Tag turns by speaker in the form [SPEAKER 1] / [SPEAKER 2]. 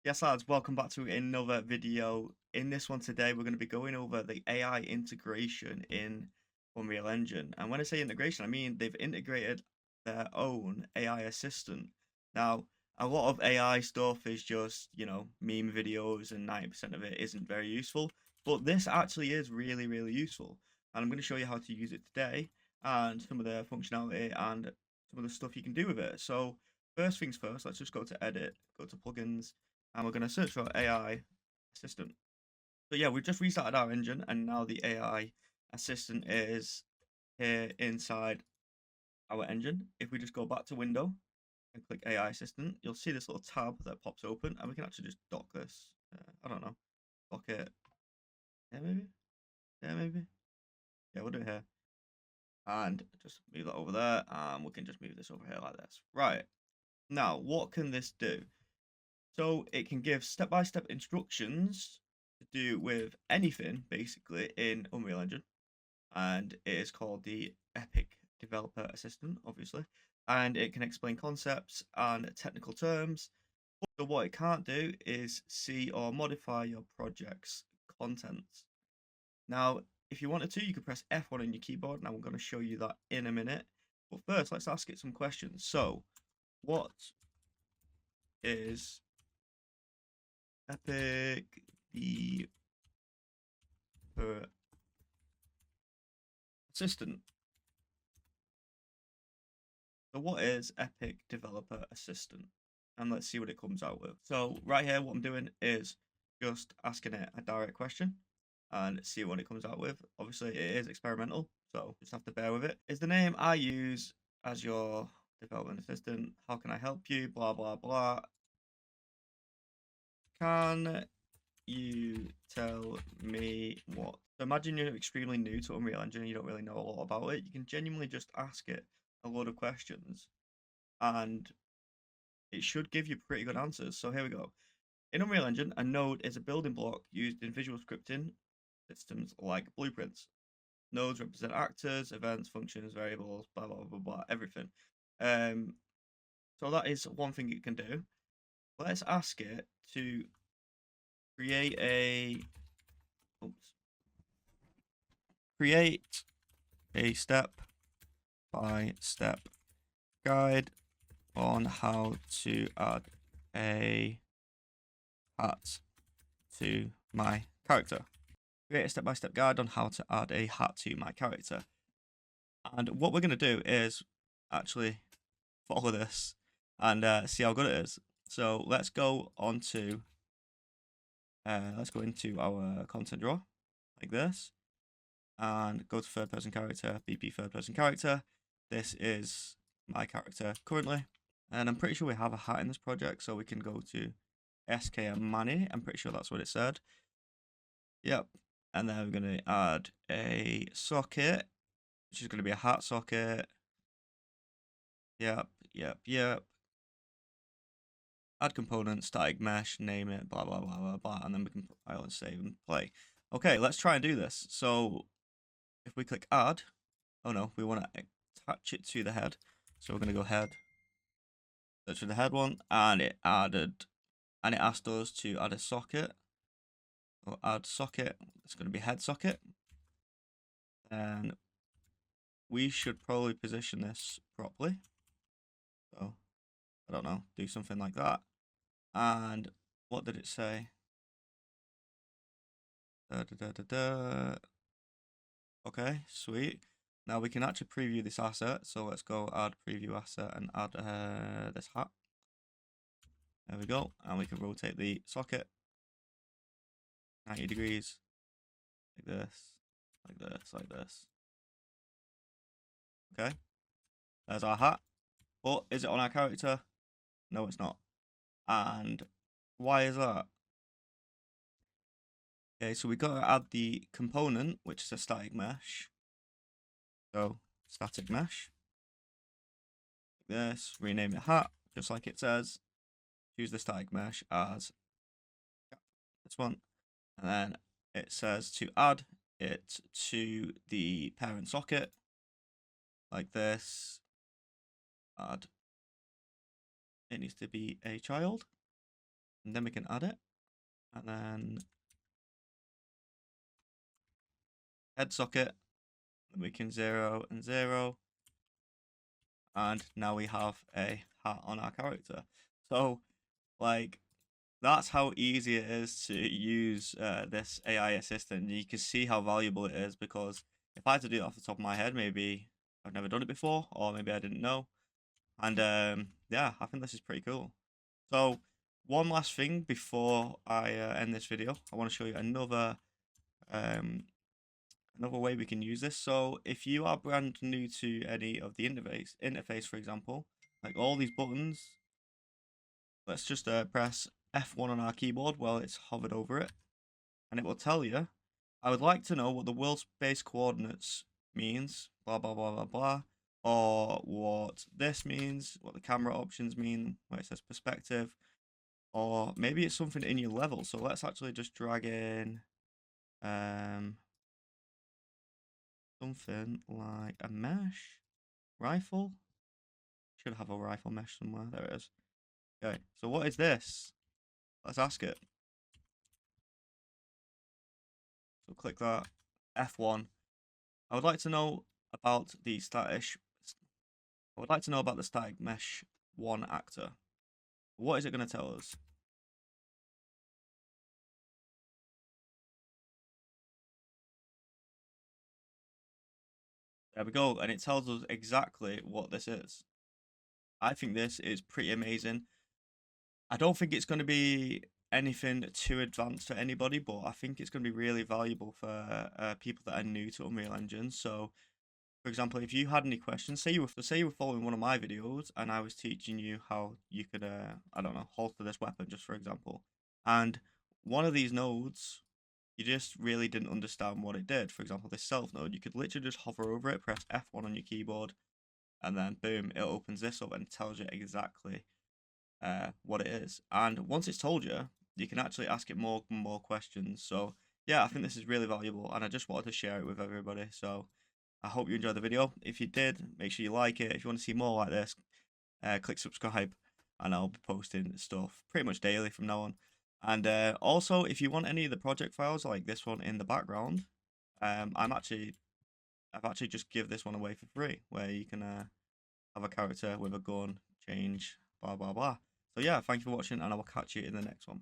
[SPEAKER 1] Yes, lads, welcome back to another video. In this one today, we're going to be going over the AI integration in Unreal Engine. And when I say integration, I mean they've integrated their own AI assistant. Now, a lot of AI stuff is just, meme videos, and 90% of it isn't very useful. But this actually is really, really useful. And I'm going to show you how to use it today and some of the functionality and some of the stuff you can do with it. So, first things first, let's just go to Edit, go to Plugins, and we're going to search for AI assistant. So yeah, we've just restarted our engine, and now the AI assistant is here inside our engine. If we just go back to window and click AI assistant, you'll see this little tab that pops open, and we can actually just dock this. I don't know, dock it. Yeah, maybe. Yeah, maybe. Yeah, we'll do it here, and just move that over there, and we can just move this over here like this. Right now, what can this do? So it can give step-by-step instructions to do with anything basically in Unreal Engine, and it is called the Epic Developer Assistant, obviously, and it can explain concepts and technical terms. So what it can't do is see or modify your project's contents. Now, if you wanted to, you could press F1 on your keyboard, and I'm going to show you that in a minute. But first, let's ask it some questions. So, what is Epic the assistant? So what is Epic Developer Assistant? And let's see what it comes out with. So right here, what I'm doing is just asking it a direct question and see what it comes out with. Obviously, it is experimental, so just have to bear with it. Is the name I use as your development assistant? How can I help you? Blah, blah, blah. Can you tell me what? So imagine you're extremely new to Unreal Engine and you don't really know a lot about it. You can genuinely just ask it a load of questions and it should give you pretty good answers. So here we go. In Unreal Engine, a node is a building block used in visual scripting systems like blueprints. Nodes represent actors, events, functions, variables, blah blah blah blah, everything. Um, so that is one thing it can do. Let's ask it to create a oops, create a step-by-step guide on how to add a hat to my character. Create a step-by-step guide on how to add a hat to my character. And what we're going to do is actually follow this and see how good it is. So let's go on to, let's go into our content drawer like this and go to third person character, BP third person character. This is my character currently. And I'm pretty sure we have a hat in this project, so we can go to SKM Mani. I'm pretty sure that's what it said. Yep. And then we're going to add a socket, which is going to be a hat socket. Yep. Add component, static mesh, name it, blah, blah, blah, blah, blah. And then we can file and save and play. Okay, let's try and do this. So if we click add, oh no, we want to attach it to the head. So we're going to go head, search for the head one, and it asked us to add a socket. Or add socket, it's going to be head socket. And we should probably position this properly. So, I don't know, do something like that. And what did it say? Okay, sweet. Now we can actually preview this asset. So let's go add preview asset and add this hat. There we go. And we can rotate the socket 90 degrees like this, like this, like this. Okay, there's our hat. But is it on our character? No, it's not. And why is that? Okay, so we got to add the component, which is a static mesh. So static mesh. Like this, rename it hat, just like it says. Choose the static mesh as this one. And then it says to add it to the parent socket. Like this. Add. It needs to be a child. and then we can add it, and then head socket, and we can 0 and 0, and now we have a hat on our character. So, like, that's how easy it is to use this AI assistant. You can see how valuable it is, because if I had to do it off the top of my head, maybe I've never done it before, or maybe I didn't know. And yeah, I think this is pretty cool. So one last thing before I end this video, I want to show you um, another way we can use this. So if you are brand new to any of the interface, for example, like all these buttons, let's just press F1 on our keyboard while it's hovered over it, and it will tell you, I would like to know what the world space coordinates means, blah, blah, blah, blah, blah, or what this means, what the camera options mean, where it says perspective, or maybe it's something in your level. So let's actually just drag in something like a mesh rifle. Should have a rifle mesh somewhere. There it is. Okay, so what is this? Let's ask it. So click that, F1. I would like to know about the static mesh 1 actor. What is it going to tell us? There we go, and it tells us exactly what this is. I think this is pretty amazing. I don't think it's going to be anything too advanced for anybody, but I think it's going to be really valuable for people that are new to Unreal Engine. So, for example, if you had any questions, say you were following one of my videos and I was teaching you how you could, I don't know, holster this weapon, just for example, and one of these nodes, you just really didn't understand what it did. For example, this self node, you could literally just hover over it, press F1 on your keyboard, and then boom, it opens this up and tells you exactly what it is. And once it's told you, you can actually ask it more and more questions. So yeah, I think this is really valuable, and I just wanted to share it with everybody. So I hope you enjoyed the video. If you did, make sure you like it. If you want to see more like this, click subscribe, and I'll be posting stuff pretty much daily from now on. And also, if you want any of the project files like this one in the background, I've actually just give this one away for free, where you can have a character with a gun, change, blah blah blah. So yeah, thank you for watching, and I will catch you in the next one.